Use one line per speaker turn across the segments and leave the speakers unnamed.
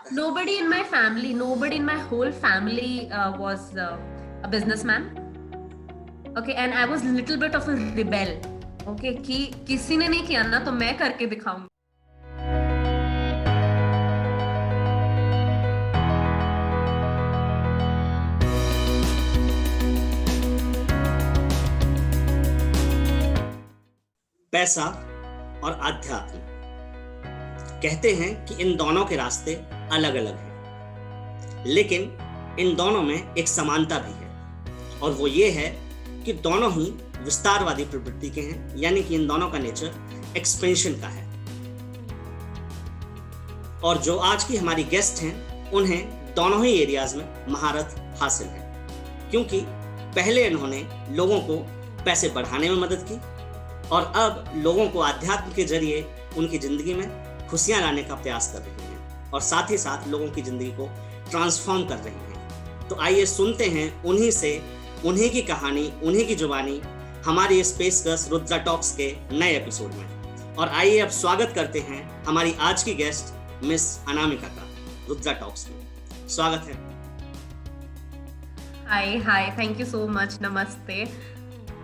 Nobody in my family, nobody in my whole family was a businessman. Okay, and I was little bit of a rebel. Okay, कि किसी ने नहीं किया ना तो मैं करके दिखाऊंगी.
पैसा और आध्यात्म, कहते हैं कि इन दोनों के रास्ते अलग अलग हैं, लेकिन इन दोनों में एक समानता भी है और वो ये है कि दोनों ही विस्तारवादी प्रवृत्ति के हैं, यानी कि इन दोनों का नेचर एक्सपेंशन का है। और जो आज की हमारी गेस्ट हैं उन्हें दोनों ही एरियाज में महारत हासिल है, क्योंकि पहले इन्होंने लोगों को पैसे बढ़ाने में मदद की और अब लोगों को आध्यात्म के जरिए उनकी जिंदगी में खुशियां लाने का प्रयास कर रही हैं और साथ ही साथ लोगों की जिंदगी को ट्रांसफॉर्म कर रही हैं। तो आइए सुनते हैं उन्हीं से, उन्हीं की कहानी, उन्हीं की जुबानी हमारी स्पेस गर्ल्स रुद्रा टॉक्स के नए एपिसोड में। और आइए अब स्वागत करते हैं हमारी आज की गेस्ट मिस अनामिका का रुद्रा टॉक्स में। स्वागत है।
हाय, थैंक यू सो मच, नमस्ते.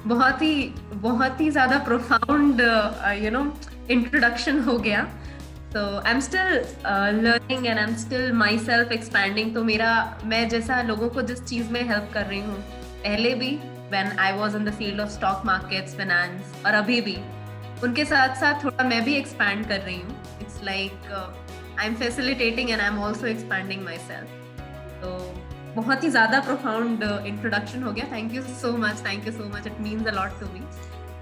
बहुत ही ज़्यादा प्रोफाउंड इंट्रोडक्शन हो गया. तो I am still learning and I am still my self expanding. तो मैं जैसा लोगों को जिस चीज़ में हेल्प कर रही हूँ पहले भी when I was in the field of stock markets, finance, और अभी भी उनके साथ साथ थोड़ा मैं भी एक्सपैंड कर रही हूँ. It's like I am facilitating and I am also expanding myself. तो बहुत ही ज़्यादा प्रोफाउंड इंट्रोडक्शन हो गया. Thank you so much, it means a lot to me.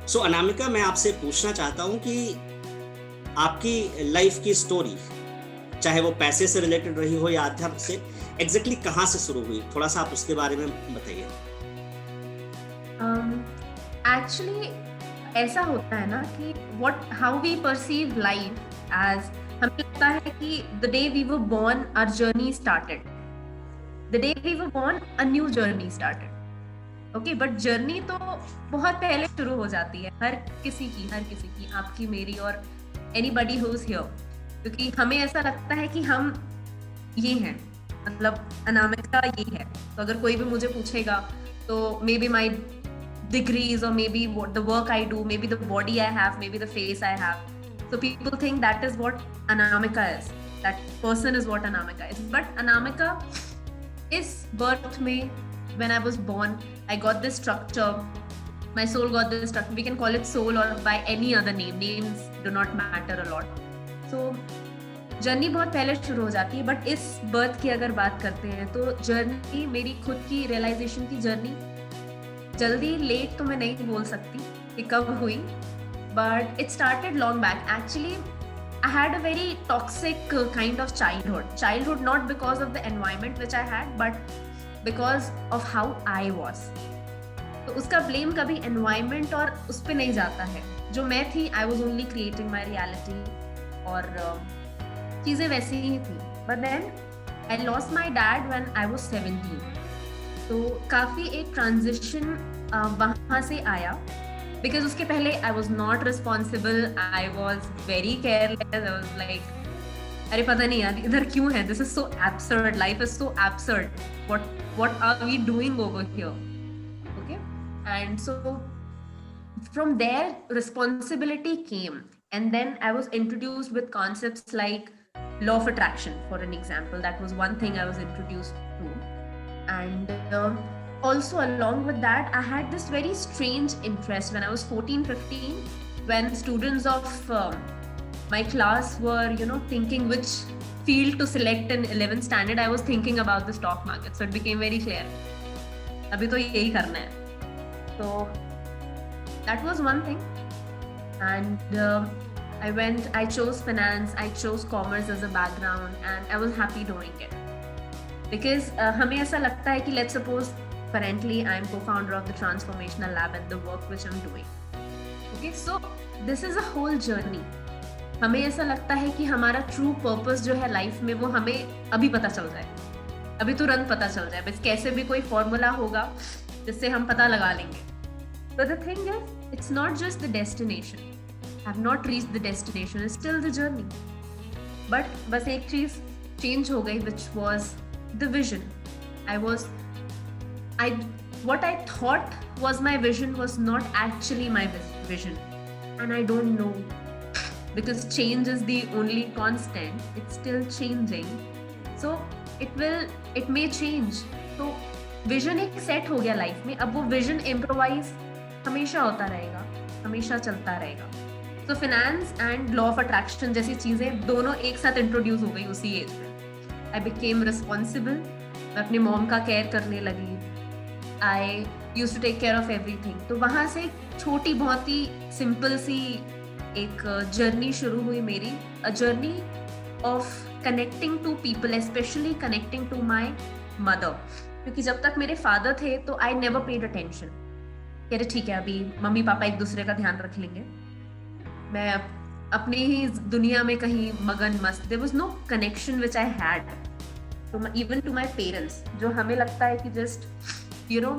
So Anamika, मैं आपसे पूछना चाहता हूँ कि आपकी लाइफ की स्टोरी, चाहे वो पैसे से रिलेटेड रही हो या अध्यात्म से, एग्जैक्टली कहाँ से शुरू हुई, थोड़ा सा आप उसके बारे में बताइए.
एक्चुअली ऐसा होता है ना कि how we perceive life as, हमें लगता है कि the day we were born our journey started. The day we were born, a new journey started. Okay, but journey तो बहुत पहले शुरू हो जाती है हर किसी की, आपकी, मेरी और anybody who's here. क्योंकि हमें ऐसा लगता है कि हम ये हैं, मतलब अनामिका ये है. तो अगर कोई भी मुझे पूछेगा तो maybe my degrees or maybe what the work I do, maybe the body I have, maybe the face I have. So people think that is what Anamika is. That person is what Anamika is. But Anamika इस birth में, when I was born, I got this structure. My soul got this structure. We can call it soul or by any other name. Names do not matter a lot. So journey बहुत पहले शुरू हो जाती है. But इस birth की अगर बात करते हैं तो जर्नी, मेरी खुद की रियलाइजेशन की जर्नी जल्दी लेट तो मैं नहीं बोल सकती कि कब हुई, but it started long back. Actually I had a very toxic kind of childhood, not because of the environment which I had, but because of how I was. तो उसका blame कभी environment और उस पे नहीं जाता है. जो मैं थी, I was only creating my reality और चीज़ें वैसी ही थी. But then I lost my dad when I was 17. तो काफ़ी एक transition वहाँ से आया. Because उसके पहले I was not responsible, I was very careless, I was like, अरे पता नहीं यार इधर क्यों है, this is so absurd, life is so absurd, what are we doing over here, okay? And so from there responsibility came, and then I was introduced with concepts like law of attraction, for an example. That was one thing I was introduced to. And also along with that, I had this very strange interest when I was 14-15, when students of my class were, thinking which field to select in 11th standard. I was thinking about the stock market, so it became very clear. अभी तो यही करना है. So that was one thing. And I chose finance, I chose commerce as a background, and I was happy doing it. Because हमें ऐसा लगता है कि let's suppose currently I am co-founder of the Transformational Lab and the work which I'm doing. Okay, so this is a whole journey. हमें ऐसा लगता है कि हमारा true purpose जो है लाइफ में वो हमें अभी पता चल जाए, अभी तुरंत पता चल जाए. बस कैसे भी कोई फॉर्मूला होगा जिससे हम पता लगा लेंगे. But the thing is, it's not just the destination. I have not reached the destination, it's still the journey. But बस एक चीज़ चेंज हो गई, which was the vision. I was, I, what I thought was my vision was not actually my vision, and I don't know, because change is the only constant. It's still changing, so it may change. तो vision एक set हो गया life में, अब वो vision improvise हमेशा होता रहेगा, हमेशा चलता रहेगा. तो finance and law of attraction जैसी चीज़ें दोनों एक साथ इंट्रोड्यूस हो गई उसी एज में. आई बिकेम रिस्पॉन्सिबल, मैं अपनी मॉम का केयर करने लगी. I use to take care of everything. तो वहाँ से छोटी बहुत ही सिंपल सी एक जर्नी शुरू हुई मेरी, a journey of connecting to people, specially connecting to my mother. क्योंकि जब तक मेरे फादर थे तो आई नेवर पेड अटेंशन. कह रहे ठीक है, अभी मम्मी पापा एक दूसरे का ध्यान रख लेंगे, मैं अपनी ही दुनिया में कहीं मगन मस्त. There was no connection which I had to even to my parents. जो हमें लगता है कि just you know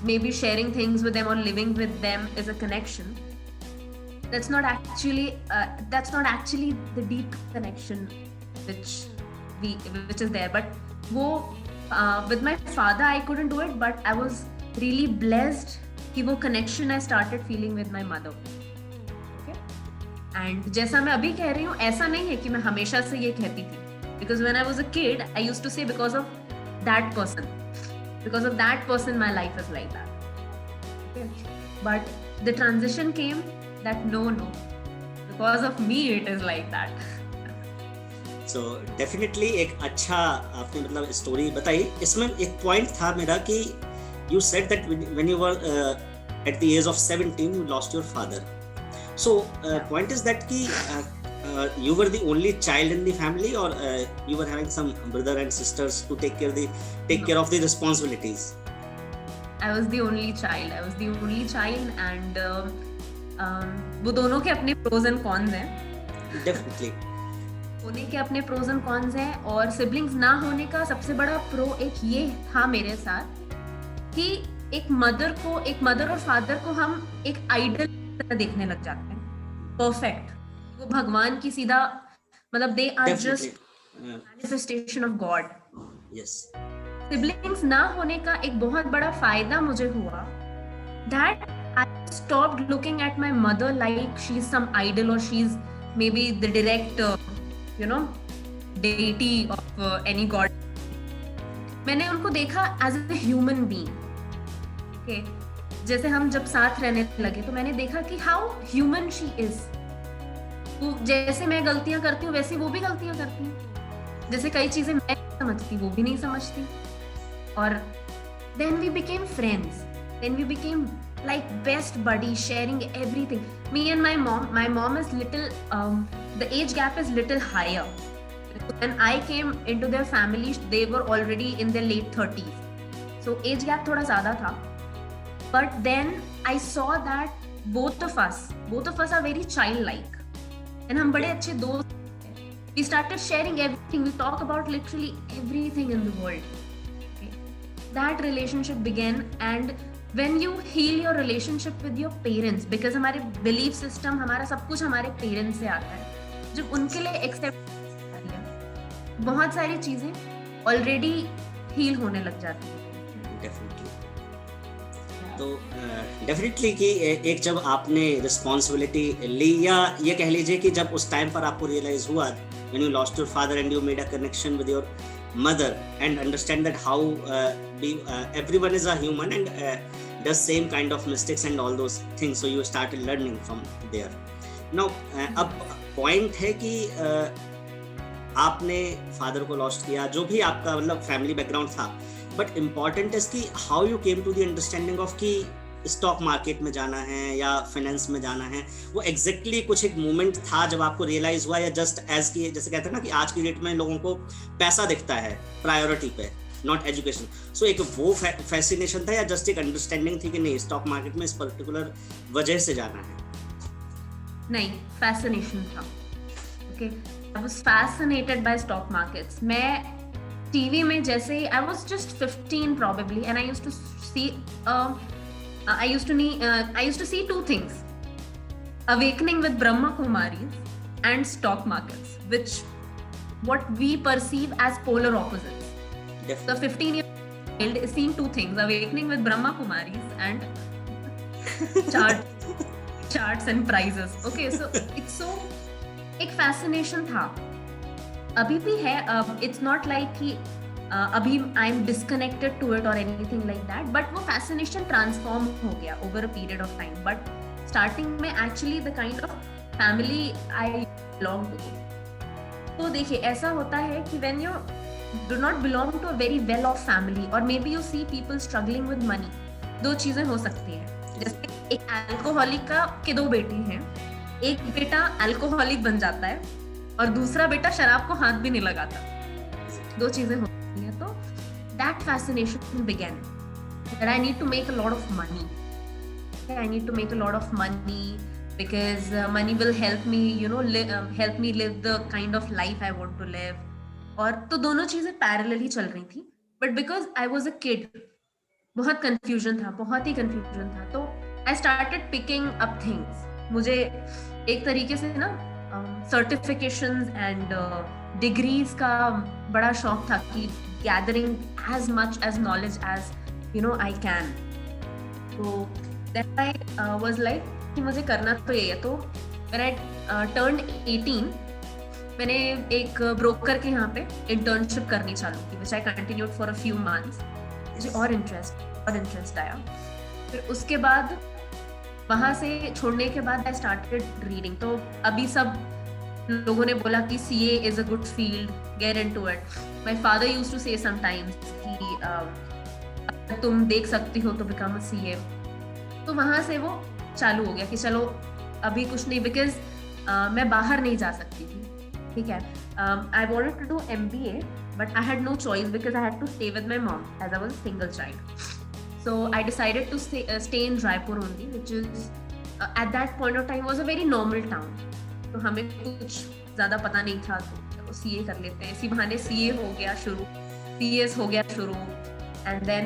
maybe sharing things with them और living with them is a connection. That's not actually the deep connection which is there. But with my father I couldn't do it, but I was really blessed कि वो connection I started feeling with my mother. Okay? And जैसा मैं अभी कह रही हूँ, ऐसा नहीं है कि मैं हमेशा से ये कहती थी. Because when I was a kid, I used to say because of that person my life is like that. Okay? But the transition came that no, because of me it is like that.
So definitely एक अच्छा आपने मतलब story बताई. इसमें एक point था मेरा कि you said that when you were at the age of 17 you lost your father. So point is that कि you were the only child in the family, or you were having some brother and sisters to take care of the responsibilities?
I was the only child and वो दोनों के अपने pros and cons हैं.
Definitely
होने के अपने pros and cons हैं, और सिबलिंग्स ना होने का सबसे बड़ा प्रो एक ये था मेरे साथ कि एक मदर और फादर को हम एक आइडल तरह देखने लग जाते हैं, परफेक्ट, वो भगवान की सीधा मतलब they are just manifestation of God.
Yes.
Siblings ना होने का एक बहुत बड़ा फायदा मुझे हुआ, that I stopped looking at my mother like she's some idol, or she's maybe the direct, deity of any god. मैंने उनको देखा as a human being. Okay, जैसे हम जब साथ रहने लगे तो मैंने देखा कि how human she is. वो जैसे मैं गलतियां करती हूँ वैसे वो भी गलतियां करती हैं. जैसे कई चीजें मैं नहीं समझती वो भी नहीं समझती. और then we became friends. Then we became like best buddies, sharing everything. Me and my mom is little, the age gap is little higher. When I came into their family, they were already in their late 30s. So age gap थोड़ा ज़्यादा था. But then I saw that both of us are very childlike. And हम बड़े अच्छे दोस्त हैं. We started sharing everything. We talk about literally everything in the world. Okay. That relationship began, and when you heal your relationship with your parents, because हमारे belief system, हमारा सब कुछ हमारे parents से आता है, जब उनके लिए accept किया, बहुत सारी चीजें already heal होने लग जाती हैं.
तो डेफिनेटली कि एक जब आपने रिस्पॉन्सिबिलिटी ली, या ये कह लीजिए कि जब उस टाइम पर आपको रियलाइज हुआ when you lost your father and you made a connection with your mother and understand that how everyone is a human and does same kind of mistakes and all those things, so you started learning from there. Now अब point है कि आपने father को lost किया, जो भी आपका मतलब फैमिली बैकग्राउंड था, बट इम्पॉर्टेंट है कि how you came to the understanding of कि स्टॉक मार्केट में जाना है या फाइनेंस में जाना है. वो एग्जैक्टली कुछ एक मोमेंट था जब आपको रियलाइज हुआ, या जस्ट एज की जैसे कहते हैं ना कि आज की डेट में लोगों को पैसा दिखता है प्रायोरिटी पे, नॉट एजुकेशन. सो एक वो फैसिनेशन था, या जस्ट एक अंडरस्टैंडिंग थी कि नहीं स्टॉक मार्केट में इस पर्टिकुलर वजह से जाना है?
नहीं, फैसिनेशन था. Okay, I was fascinated by stock markets. मैं टीवी में जैसे I was just 15 probably, and I used to see two things: Awakening with Brahma Kumaris and stock markets, which what we perceive as polar opposites. The
Definitely.
15-year-old child is seeing two things: awakening with Brahma Kumaris and charts and prizes. Okay, so it's so एक fascination था, अभी भी है. It's not like कि अभी I'm disconnected to it or anything like that, but वो fascination transform हो गया over a period of time. But starting में actually the kind of family I belong to. तो देखिए ऐसा होता है कि when you do not belong to a very well off family or maybe you see people struggling with money, दो चीजें हो सकती हैं. जैसे एक अल्कोहलिक के दो बेटे हैं, एक बेटा अल्कोहलिक बन जाता है और दूसरा बेटा शराब को हाथ भी नहीं लगाता. दो चीजें हो सकती हैं. तो that fascination began that I need to make a lot of money. I need to make a lot of money because money will help me, help me live the kind of life I want to live. और तो दोनों चीजें parallel ही चल रही थी. But because I was a kid, बहुत confusion था, बहुत ही कंफ्यूजन था. तो I started picking up things. मुझे एक तरीके से ना सर्टिफिकेशंस एंड डिग्रीज का बड़ा शौक था कि gathering as much as knowledge as I can. तो दैट आई वाज लाइक कि मुझे करना तो ये है. तो व्हेन आई टर्न्ड 18 मैंने एक ब्रोकर के यहाँ पे इंटर्नशिप करनी चालू की, which I continued for a few months. मुझे और इंटरेस्ट आया. फिर उसके बाद वहाँ से छोड़ने के बाद आई स्टार्टेड रीडिंग. तो अभी सब लोगों ने बोला कि CA is a good field, get into it. My father used to say sometimes कि तुम देख सकती हो तो बिकम अ CA. तो वहाँ से वो चालू हो गया कि चलो अभी कुछ नहीं, बिकॉज मैं बाहर नहीं जा सकती थी. ठीक है, I wanted to do MBA, but I had no choice because I had to stay with my mom as I was a single child. So I decided to stay in Raipur only, which is at that point of time was a very normal town. तो हमें कुछ ज़्यादा पता नहीं था, तो CA कर लेते हैं. इसी बहाने CA हो गया शुरू, CS हो गया शुरू. And then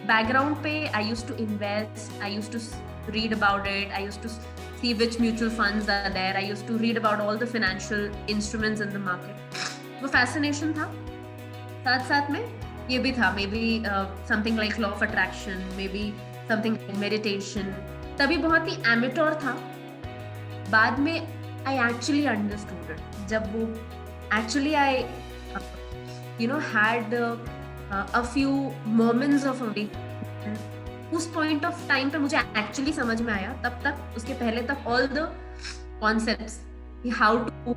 background पे I used to invest, I used to read about it, I used to see which mutual funds are there, I used to read about all the financial instruments in the market. वो fascination था. साथ साथ में ये भी था, maybe something like law of attraction, maybe something like meditation. तभी बहुत ही amateur था. बाद में I actually understood it. जब वो actually I had a few moments of awakening. उस पॉइंट ऑफ टाइम पे मुझे एक्चुअली समझ में आया. तब तक उसके पहले तक all the concepts, how to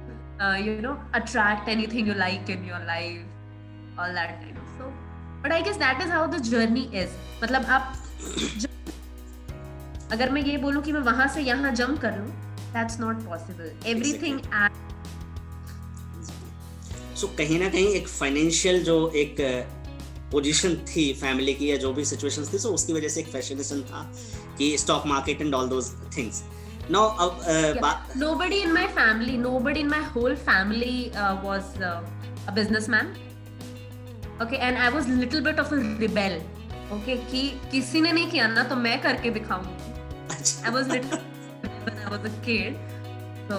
attract anything you like in your life, all that kind of. So but I guess that is how the journey is. मतलब आप अगर मैं ये बोलूं कि मैं वहां से यहाँ जंप कर लूं, that's not possible. Everything
so कहीं ना कहीं एक फाइनेंशियल जो एक पोजीशन थी फैमिली की या जो भी सिचुएशंस थी, सो उसकी वजह से एक फैसिनेशन था कि stock market and all those things. Now अब
nobody in my whole family was a businessman. Okay, and I was little bit of a rebel. Okay, कि किसी ने नहीं किया ना तो मैं करके दिखाऊंगी. I was little when I was a kid. So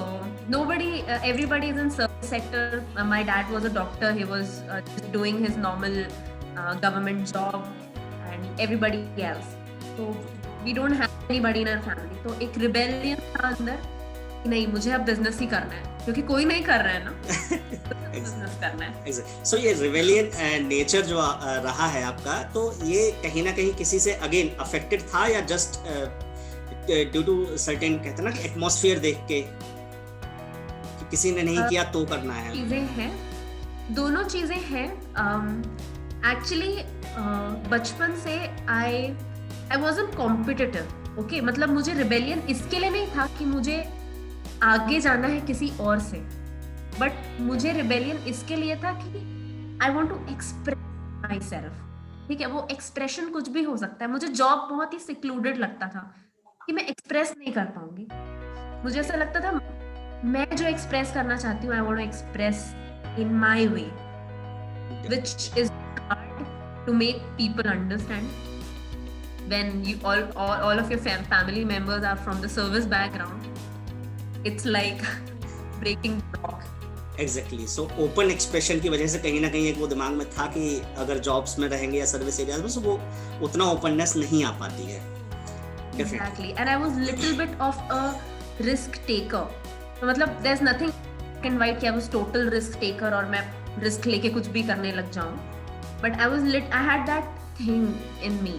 everybody is in service sector. My dad was a doctor. He was just doing his normal government job, and everybody else. So we don't have anybody in our family. तो एक rebellion था अंदर कि नहीं, मुझे अब business ही करना है, क्योंकि कोई नहीं कर रहा है ना. बिजनेस करना है.
So ये rebellion नेचर जो रहा है आपका, तो ये कहीं ना कहीं किसी से अगेन अफेक्टेड था या जस्ट ड्यू टू सर्टेन, कहते हैं ना कि एटमॉस्फेयर देख के किसी ने नहीं किया तो करना है?
चीजें हैं, दोनों चीजें हैं. एक्चुअली बचपन से आई वाज़न्ट कॉम्पिटिटिव. ओके, मतलब मुझे रिबेलियन इसके लिए नहीं था कि मुझे आगे जाना है किसी और से, बट मुझे रिबेलियन इसके लिए था कि I want to express myself. ठीक है, वो एक्सप्रेशन कुछ भी हो सकता है. मुझे जॉब बहुत ही सिक्लूडेड लगता था कि मैं एक्सप्रेस नहीं कर पाऊंगी. मुझे ऐसा लगता था मैं जो एक्सप्रेस करना चाहती हूँ, I want to express in my way, which is hard to make people understand when you all of your family members are from the service background. It's like breaking the rock.
Exactly, so open expression की वजह से कहीं ना कहीं एक वो दिमाग में था कि अगर जॉब्स में रहेंगे या सर्विस एरियाज में, तो वो उतना ओपननेस नहीं आ पाती है।
Exactly, and I was little bit of a risk taker. तो मतलब there's nothing can write कि I was total risk taker और मैं risk लेके कुछ भी करने लग जाऊँ. But I had that thing in me.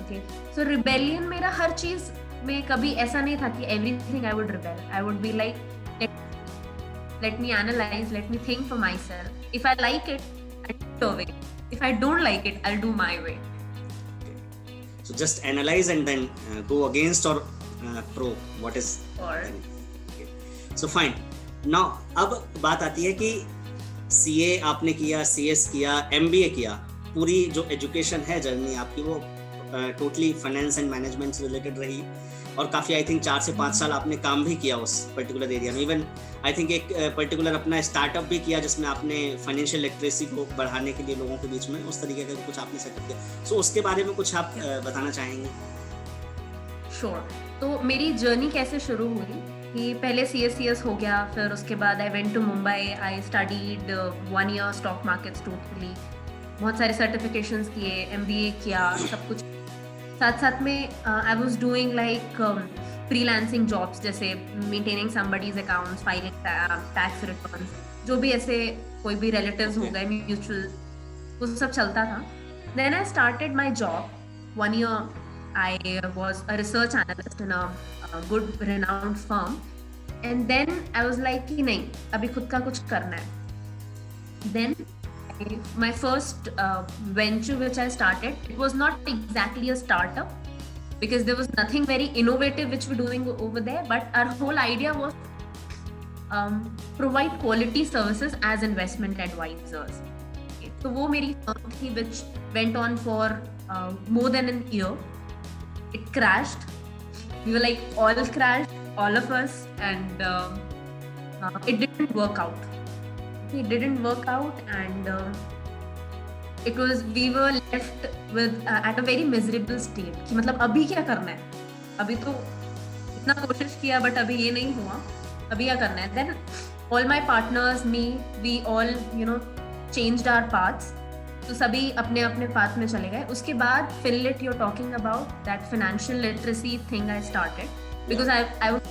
Okay, so rebellion मेरा हर चीज में कभी ऐसा नहीं था कि everything I would rebel. I would be like, let me analyze, let me think for myself. If I like it, I'll do your way. If I don't like it, I'll do my way.
So just analyze and then go against or pro what is.
Or
okay. So fine. Now अब बात आती है कि CA आपने किया, CS किया, MBA किया, पूरी जो एजुकेशन है जर्नी आपकी वो टोटली फाइनेंस एंड मैनेजमेंट से रिलेटेड रही, और काफ़ी आई थिंक 4 से 5 साल आपने काम भी किया उस पर्टिकुलर एरिया में। इवन आई थिंक एक पर्टिकुलर अपना स्टार्टअप भी किया जिसमें आपने फाइनेंशियल लिटरेसी को बढ़ाने के लिए लोगों के बीच में उस तरीके का कुछ आपने सेटअप किया। सो उसके बारे में कुछ आप बताना चाहेंगे?
श्योर। तो मेरी जर्नी कैसे शुरू हुई कि पहले CSCS हो गया, फिर उसके बाद I went to Mumbai, I studied 1 year stock markets totally, बहुत सारे सर्टिफिकेशंस किए, MBA किया, सब कुछ साथ साथ में I was doing like freelancing jobs जैसे maintaining somebody's accounts, filing tax returns, जो भी ऐसे कोई भी रिलेटिव्स हो गए म्यूचुअल, वो सब चलता था। Then I started my job 1 year. I was a research analyst in a good renowned firm, and then I was like कि नहीं, अभी खुद का कुछ करना है। Then my first venture which I started, it was not exactly a startup because there was nothing very innovative which we're doing over there, but our whole idea was provide quality services as investment advisors. Okay. तो वो मेरी firm थी which went on for more than an year. It crashed. We were like all crashed, all of us, and it didn't work out. It didn't work out, and we were left with at a very miserable state. कि मतलब अभी क्या करना है? अभी तो इतना कोशिश किया but अभी ये नहीं हुआ, अभी क्या करना है? Then all my partners, me, we all changed our paths. तो सभी अपने अपने पाथ में चले गए। उसके बाद Finlit, you're talking about that financial literacy thing I started because I was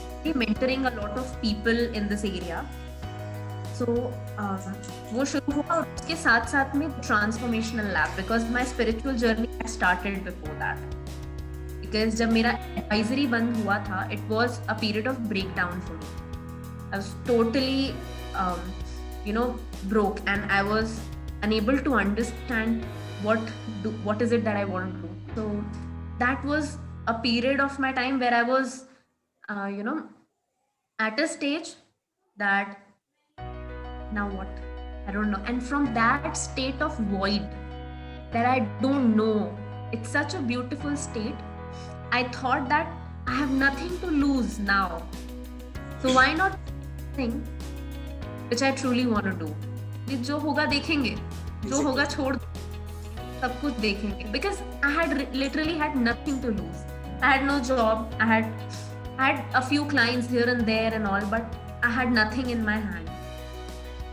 mentoring a lot of people in this area. So वो शुरू हुआ, और उसके साथ साथ में transformational lab because my spiritual journey had started before that. Because जब मेरा advisory बंद हुआ था, it was a period of breakdown for me. I was totally broke, and I was unable to understand what is it that I want to do. So that was a period of my time where I was at a stage that now what, I don't know. And from that state of void that I don't know, it's such a beautiful state, I thought that I have nothing to lose now, so why not think which I truly want to do. जो होगा देखेंगे, जो होगा छोड़, सब कुछ देखेंगे, because I had literally had nothing to lose. I had no job, I had a few clients here and there and all, but I had nothing in my hand.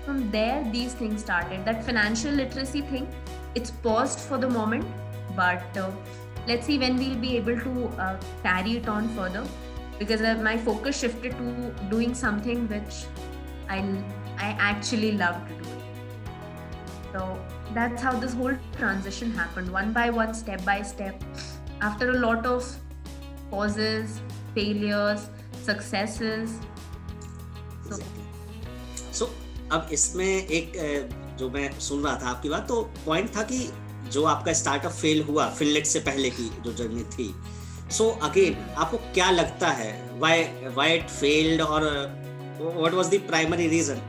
From there these things started. That financial literacy thing, it's paused for the moment, but let's see when we'll be able to carry it on further, because my focus shifted to doing something which I actually love to do. So that's how this whole transition happened, one by one, step by step, after a lot of pauses, failures, successes.
So अब इसमें एक जो मैं सुन रहा था आपकी बात, तो पॉइंट था कि जो आपका स्टार्टअप फेल हुआ फिनलेट से पहले की जो जर्नी थी, सो अगेन आपको क्या लगता है व्हाई इट फेल्ड, और what was the primary reason?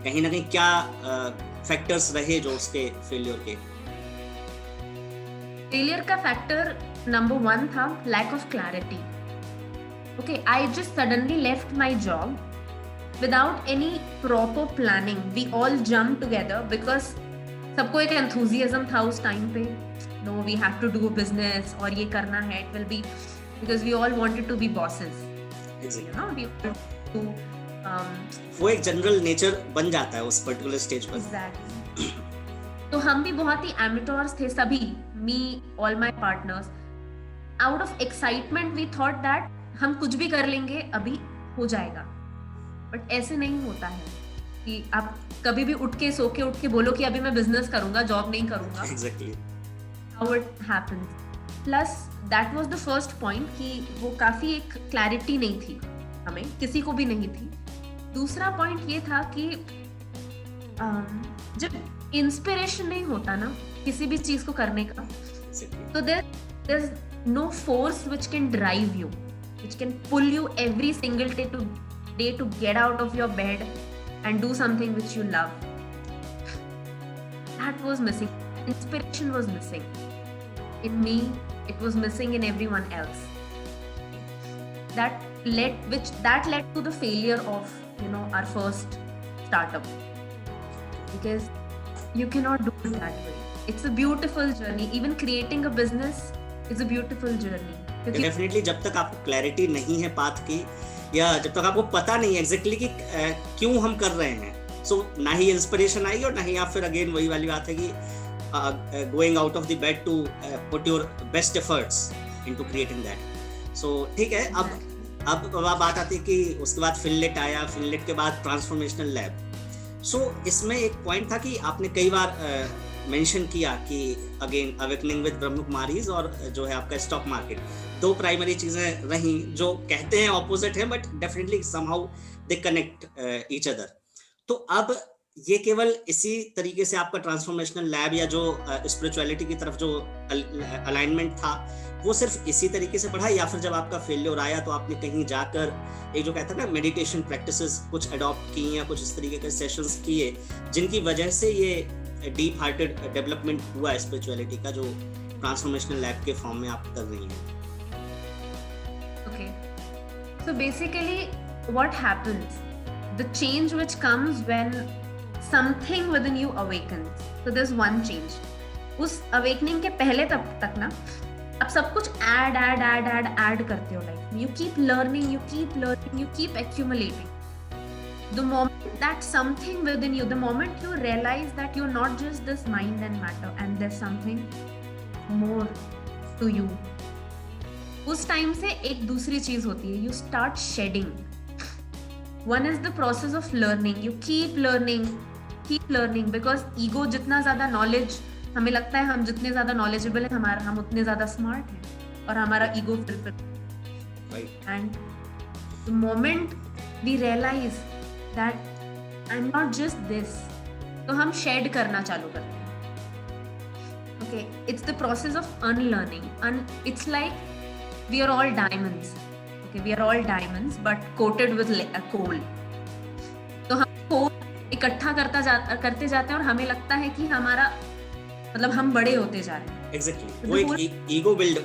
कहीं ना कहीं क्या फैक्टर्स रहे जो उसके फेलियर के?
फेलियर का फैक्टर नंबर 1 था lack of clarity. Okay, I just suddenly left my job without any proper planning. We all jumped together because सबको एक enthusiasm था उस टाइम पे. No, we have to do a business और ये करना है. It will be because we all wanted to be bosses. We want to
वो एक जनरल नेचर बन जाता है उस पर्टिकुलर स्टेज पर।
एग्जैक्टली। तो हम भी बहुत ही एमेटोर्स थे सभी, me, all my partners. Out of excitement we thought that हम कुछ भी कर लेंगे, अभी हो जाएगा। बट ऐसे नहीं होता है कि आप कभी भी उठ के बोलो कि अभी मैं बिजनेस करूंगा, जॉब नहीं करूंगा।
Exactly.
How it happens. Plus that was the first point कि वो काफी एक क्लैरिटी नहीं थी हमें, किसी को भी नहीं थी। दूसरा पॉइंट ये था कि जब इंस्पिरेशन नहीं होता ना किसी भी चीज को करने का, तो there is no force which can drive you, which can pull you every single day to get out of your bed and do something which you love. That was missing. Inspiration was missing. In me, it was missing in everyone else. That led to the failure of, our first startup. Because you cannot do it that way. It's a beautiful journey. Even creating a business is a beautiful journey.
Definitely, जब तक आपको clarity नहीं है path की, या जब तक आपको पता नहीं है एग्जैक्टली कि क्यों हम कर रहे हैं, सो ना ही इंस्पिरेशन आएगी और ना ही आप फिर अगेन वही वाली बात है कि going out of the bed to put your best efforts into creating that. So ठीक है, अब बात आती है कि उसके बाद फिनलेट आया, फिनलेट के बाद ट्रांसफॉर्मेशनल लैब। सो इसमें एक पॉइंट था कि आपने कई बार मेंशन किया कि अगेन अवेकनिंग विद ब्रह्म कुमारीज और जो है आपका स्टॉक मार्केट, दो प्राइमरी चीजें रही जो कहते हैं ऑपोजिट है, but definitely somehow they connect each other. तो अब ये केवल इसी तरीके से आपका ट्रांसफॉर्मेशनल लैब या जो स्पिरिचुअलिटी की तरफ जो अलाइनमेंट था वो सिर्फ इसी तरीके से बढ़ा, या फिर जब आपका फेलियर आया तो आपने कहीं जाकर एक जो कहता है ना मेडिटेशन प्रैक्टिसेस कुछ अडॉप्ट की या कुछ इस तरीके के सेशंस किए जिनकी वजह से ये डीप हार्टेड डेवलपमेंट हुआ स्पिरिचुअलिटी का, जो ट्रांसफॉर्मेशनल लैब के फॉर्म में आप कर रही हैं?
Okay. So basically what happens, the change which comes when something within you awakens. So there's one change. उस awakening के पहले तक ना आप सब कुछ add करते हो लाइफ में. You keep learning, you keep accumulating. The moment that something within you, the moment you realize that you're not just this mind and matter and there's something more to you, उस time से एक दूसरी चीज होती है, you start shedding. One is the process of learning. You keep learning because ego जितना ज्यादा knowledge, हमें लगता है हम जितने ज्यादा knowledgeable हैं हम उतने ज्यादा smart हैं और हमारा ego फिर and the moment we realize that I'm not just this, तो हम shed करना चालू करते हैं. Okay, it's the process of unlearning, and it's like we are all diamonds. Okay, we are all diamonds but coated with coal. तो हम coal इकट्ठा करते जाते हैं और हमें लगता है कि हमारा मतलब हम बड़े होते जा रहे हैं.
Exactly. वो एक ego build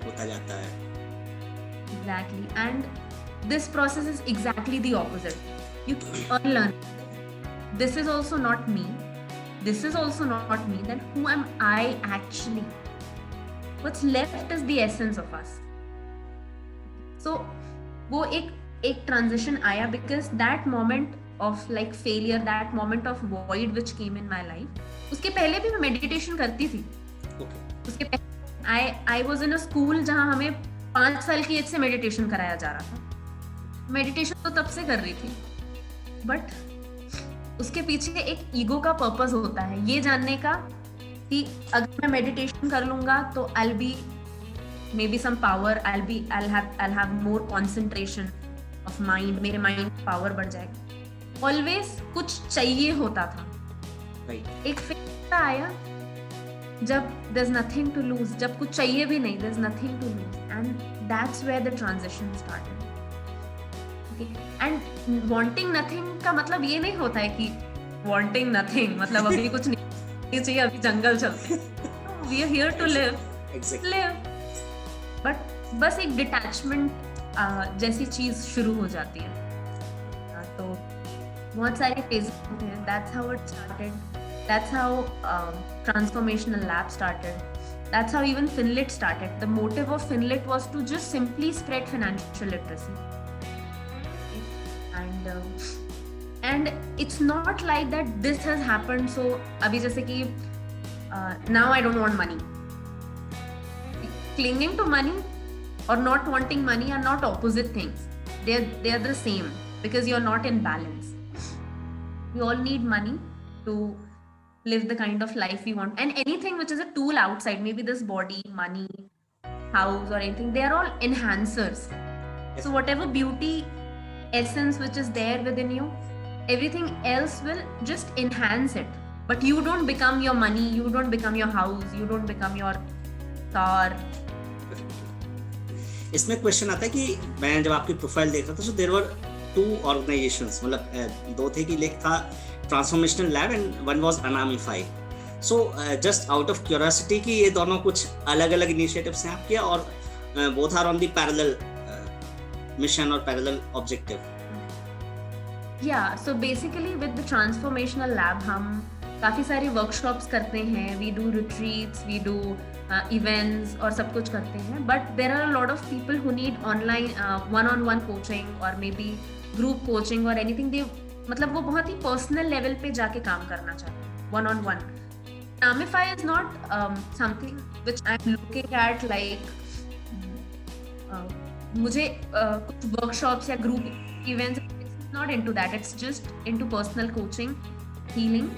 होता जाता है.
Exactly. And this process is exactly the opposite. You unlearn. This is also not me. This is also not me. Then who am I actually? What's left is the essence of us. So वो एक transition आया because that moment of like failure, that moment of void which came in my life. उसके पहले भी मैं meditation करती थी.
Okay. उसके
पहले I was in a school जहाँ हमें 5 साल की एज से meditation कराया जा रहा था. Meditation तो तब से कर रही थी. But उसके पीछे एक ईगो का पर्पस होता है, ये जानने का कि अगर मैं मेडिटेशन कर लूंगा तो I'll be maybe some power, I'll have more concentration of mind, मेरे माइंड पावर बढ़ जाएगा. Always कुछ चाहिए होता था.
Right.
एक फेज आया जब there's nothing to lose, जब कुछ चाहिए भी नहीं, there's nothing to lose, and that's where the transition started. And wanting nothing का मतलब ये नहीं होता है कि वांटिंग नथिंग मतलब अभी कुछ नहीं चाहिए, अभी जंगल चलते हैं. We are here to live. But बस एक डिटैचमेंट जैसी चीज शुरू हो जाती है. तो बहुत सारे फेजेस होते हैं. That's how it started. That's how transformational lab started. That's how even Finlit started. The motive of Finlit was to just simply spread financial literacy. And and it's not like that this has happened, so abhi jaise ki now I don't want money. Clinging to money or not wanting money are not opposite things. They're the same, because you're not in balance. We all need money to live the kind of life we want, and anything which is a tool outside, maybe this body, money, house, or anything, they are all enhancers. So whatever beauty essence which is there within you, everything else will just enhance it. But you don't become your money, you don't become your house, you don't become your car.
इसमें question आता है कि मैं जब आपकी profile देख रहा था, so there were two organizations, मतलब दो थे, कि एक था transformational lab and one was Anamify. So just out of curiosity कि ये दोनों कुछ अलग अलग इनिशिएटिव्स हैं आपके, और both are on the parallel mission और parallel objective.
Yeah, so basically with the transformational lab हम काफ़ी सारी वर्कशॉप्स करते हैं, we do retreats, we do events और सब कुछ करते हैं. But there are a lot of people who need online one-on-one coaching or maybe group coaching or anything. They मतलब वो बहुत ही पर्सनल लेवल पे जाके काम करना चाहते हैं, one-on-one. Amify is not something which I'm looking at like मुझे कुछ वर्कशॉप्स या group events, not into that. It's just into personal coaching, healing,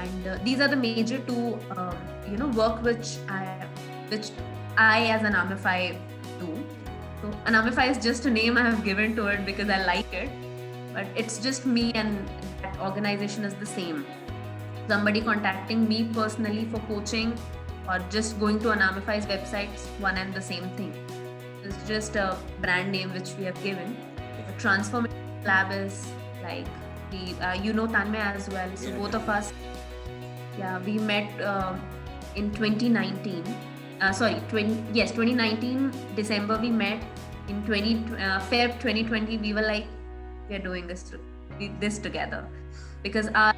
and these are the major two work which I as an Amify do. So Anamify is just a name I have given to it because I like it, but it's just me, and that organization is the same. Somebody contacting me personally for coaching or just going to Anamify's website, one and the same thing. It's just a brand name which we have given. Transformation Lab is like Tanmay as well. So both of us, we met in 2019. 2019 December we met. In Feb 2020 we were like, we are doing this together, because our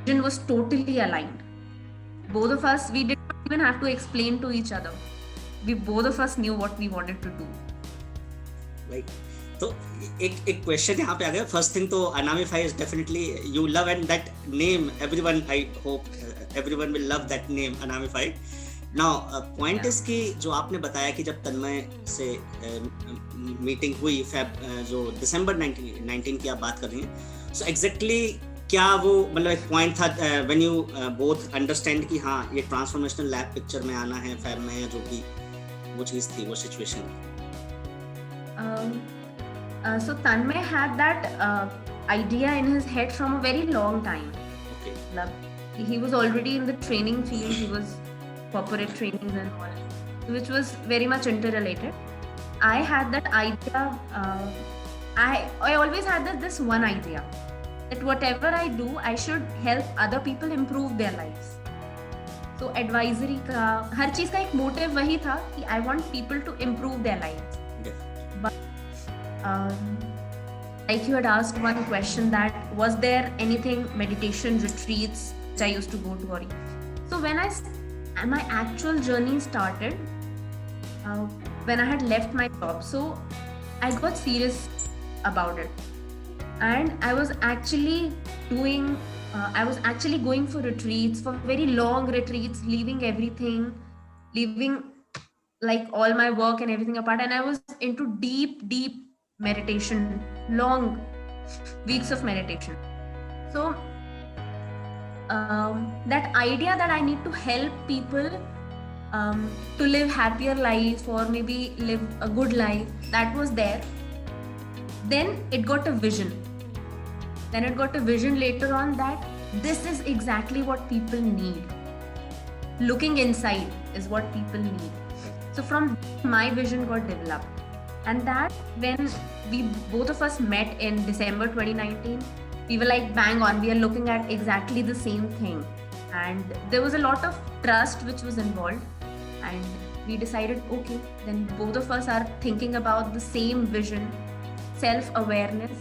vision was totally aligned. Both of us, we did not even have to explain to each other. Both of us knew what we wanted to do.
Right. तो एक question यहाँ पे आ गया. First thing तो Anamify is definitely you love, and that name everyone, I hope everyone will love that name Anamify. Now point is कि जो आपने बताया कि जब तन्मय से मीटिंग हुई जो दिसंबर 19 की आप बात कर रही हैं, सो एग्जैक्टली क्या वो मतलब एक पॉइंट था व्हेन यू बोथ अंडरस्टैंड कि हाँ ये ट्रांसफॉर्मेशनल लैब पिक्चर में आना है फैब में, जो कि वो चीज़ थी, वो situation?
So Tanmay had that idea in his head from a very long time. Okay. He was already in the training field. He was corporate trainings and all, which was very much interrelated. I had that idea. I always had this one idea that whatever I do, I should help other people improve their lives. So advisory का हर चीज़ का एक motive वही था कि I want people to improve their lives. Like you had asked one question, that was there anything meditation retreats which I used to go to? So when my actual journey started when I had left my job, so I got serious about it, and I was actually going for retreats, for very long retreats, leaving everything, leaving like all my work and everything apart, and I was into deep meditation, long weeks of meditation. So that idea that I need to help people to live happier life, or maybe live a good life, that was there. Then it got a vision. Later on that this is exactly what people need. Looking inside is what people need. So from my vision got developed. And that when we both of us met in December 2019, we were like bang on, we are looking at exactly the same thing, and there was a lot of trust which was involved, and we decided, okay, then both of us are thinking about the same vision, self-awareness,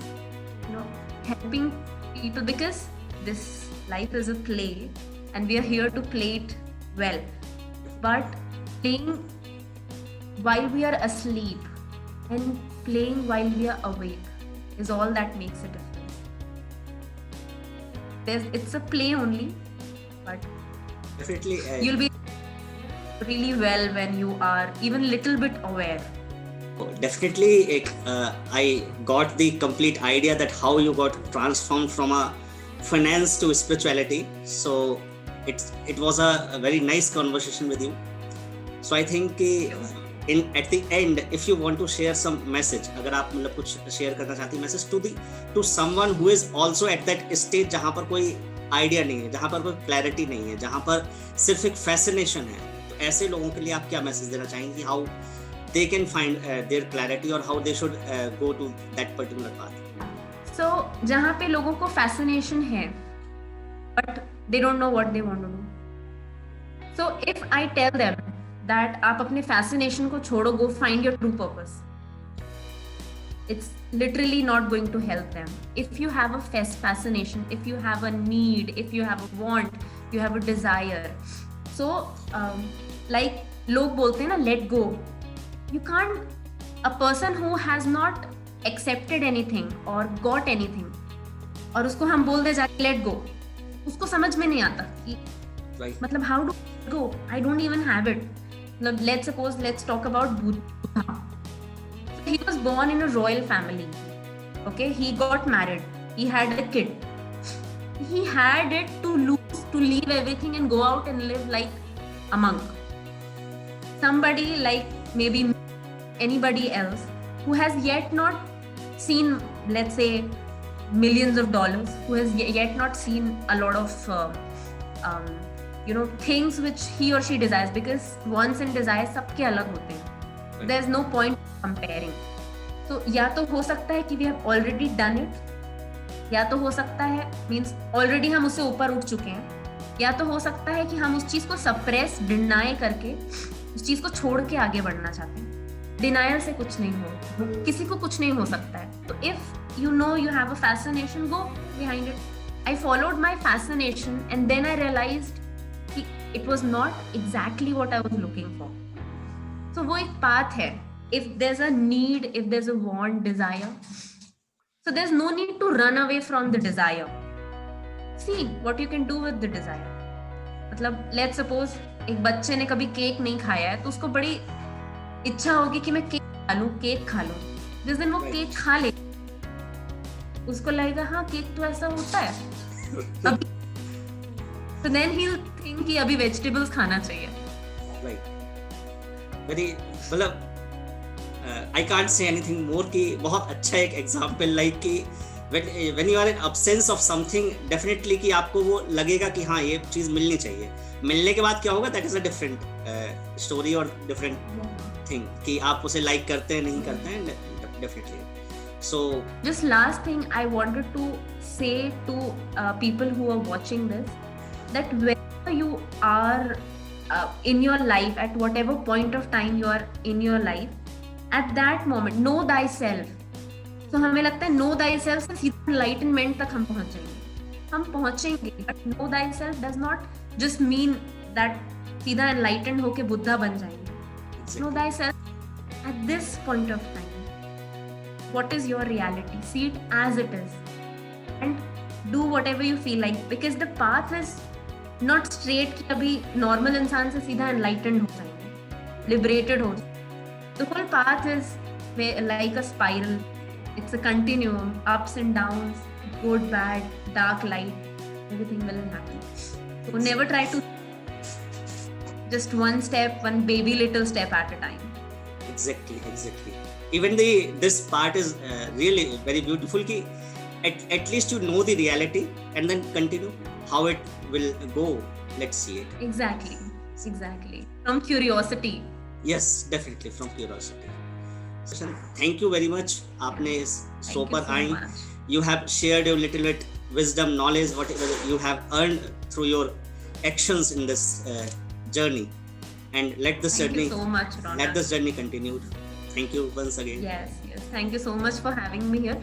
helping people, because this life is a play and we are here to play it well, but playing while we are asleep and playing while we are awake is all that makes a difference. it's a play only, but
Definitely.
you'll be really well when you are even little bit aware.
Definitely, I got the complete idea that how you got transformed from a finance to spirituality. So it was a very nice conversation with you. So I think at the end, if you want to share some message, अगर आप मतलब कुछ share करना चाहती हैं message to someone who is also at that stage जहाँ पर कोई idea नहीं है, जहाँ पर कोई clarity नहीं है, जहाँ पर सिर्फ एक fascination है, तो ऐसे लोगों के लिए आप क्या message देना चाहेंगी? How they can find their clarity or how they should go to that particular path?
So जहाँ पे लोगों को fascination है, but they don't know what they want to do. So if I tell them that आप अपने fascination को छोड़ो, go find your true purpose, it's literally not going to help them. If you have a fascination, if you have a need, if you have a want, you have a desire, so like लोग बोलते हैं ना, let go. You can't, a person who has not accepted anything or got anything, और उसको हम बोल दे जाके let go, उसको समझ में नहीं आता कि मतलब how do I go? I don't even have it. Let's talk about Buddha. He was born in a royal family. Okay, he got married. He had a kid. He had it to leave everything and go out and live like a monk. Somebody like maybe anybody else who has yet not seen, let's say, millions of dollars, who has yet not seen a lot of things which he or she desires, because wants and desires सबके अलग होते हैं. There's no point comparing. So या तो हो सकता है कि we have already done it, या तो हो सकता है means already हम उससे ऊपर उठ चुके हैं, या तो हो सकता है कि हम उस चीज को suppress, deny करके उस चीज को छोड़ के आगे बढ़ना चाहते हैं. Denial से कुछ नहीं हो, किसी को कुछ नहीं हो सकता है. तो if you know you have a fascination, go behind it. I followed my fascination and then I realized कि it was not exactly what I was looking for. So वो एक path है. If there's a need, if there's a want, desire, so there's no need to run away from the desire. See what you can do with the desire. मतलब let's suppose एक बच्चे ने कभी cake नहीं खाया है, तो उसको बड़ी इच्छा होगी कि मैं केक खा लूं. जिस दिन वो केक खा ले, उसको लगेगा हाँ केक तो ऐसा होता है. अभी so then he'll think कि अभी vegetables खाना चाहिए.
Right. Very मतलब I can't say anything more कि बहुत अच्छा एक example like कि when you are in absence of something, definitely कि आपको वो लगेगा कि हाँ ये चीज मिलनी चाहिए. मिलने के बाद क्या होगा, that is a different story or different thing कि आप उसे like करते हैं नहीं करते हैं, definitely. So
just last thing I wanted to say to people who are watching this, that wherever you are in your life, at whatever point of time you are in your life, at that moment know thyself. So हमें लगता है know thyself से सीधा enlightenment तक हम पहुंचेंगे, but know thyself does not just mean that सीधा enlightened होके बुद्धा बन जाएंगे. Know thyself at this point of time. What is your reality? See it as it is and do whatever you feel like, because the path is not straight कि अभी normal इंसान से सीधा enlightened हो जाएंगे, liberated हो जाएंगे. The whole path is like a spiral. It's a continuum, ups and downs, good, bad, dark, light, everything will happen. So never try to just one baby little step at a time.
Exactly. Even this part is really very beautiful कि at least you know the reality and then continue how it will go. Let's see it.
Exactly. From curiosity.
Yes, definitely from curiosity. Thank you very much. आपने इस show पर आई. You have shared your little bit wisdom, knowledge, whatever you have earned through your actions in this journey, and let this journey continue. Thank you once again.
Yes. Thank you so much for having me here.